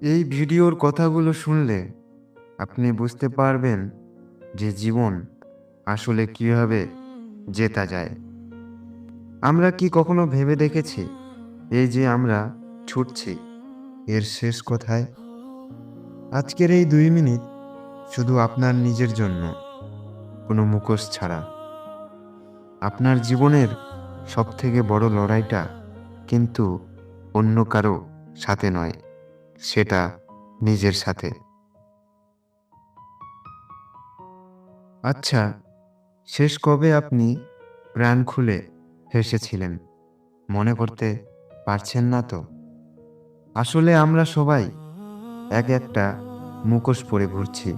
এই ভিডিওর কথাগুলো শুনলে আপনি বুঝতে পারবেন যে জীবন আসলে কিভাবে জেতা যায়। আমরা কি কখনো ভেবে দেখেছি এই যে আমরা ছুটছি, এর শেষ কোথায়? আজকের এই 2 মিনিট শুধু আপনার নিজের জন্য, কোনো মুখোশ ছাড়া। আপনার জীবনের সবথেকে বড় লড়াইটা কিন্তু অন্য কারো সাথে নয়, সেটা নিজের সাথে। আচ্ছা, শেষ কবে আপনি প্রাণ খুলে হেসেছিলেন? মনে করতে পারছেন না তো? আসলে আমরা সবাই এক একটা মুখোশ পরে ঘুরছি।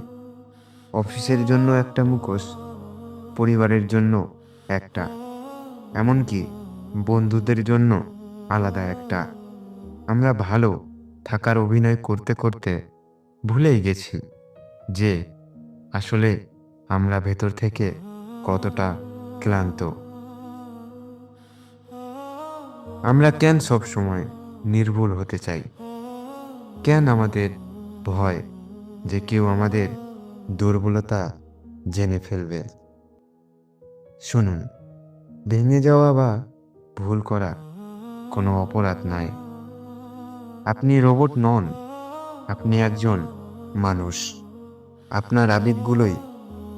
অফিসের জন্য একটা মুখোশ, পরিবারের জন্য একটা, এমনকি বন্ধুদের জন্য আলাদা একটা। আমরা ভালো থাকার অভিনয় করতে করতে ভুলেই গেছি যে আসলে আমরা ভেতর থেকে কতটা ক্লান্ত। আমরা কেন সব সময় নির্ভুল হতে চাই? কেন আমাদের ভয় যে কেউ আমাদের দুর্বলতা জেনে ফেলবে? শুনুন, ভেঙে যাওয়া বা ভুল করা কোনো অপরাধ নয়। আপনি রোবট নন, আপনি একজন মানুষ। আপনার আবেগগুলোই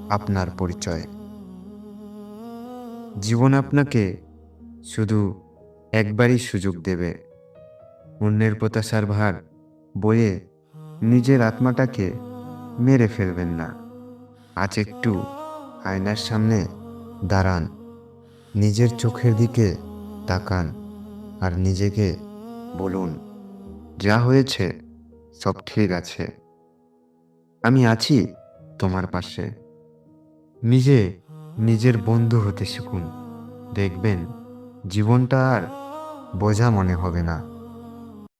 আপনার পরিচয়। জীবন আপনাকে শুধু একবারই সুযোগ দেবে। অন্যের প্রত্যাশার ভার বয়ে নিজের আত্মাটাকে মেরে ফেলবেন না। আজ একটু আয়নার সামনে দাঁড়ান, নিজের চোখের দিকে তাকান, আর নিজেকে বলুন, যা হয়েছে সব ঠিক আছে, আমি আছি তোমার পাশে। নিজে নিজের বন্ধু হতে শিখুন, দেখবেন জীবনটা আর বোঝা মনে হবে না।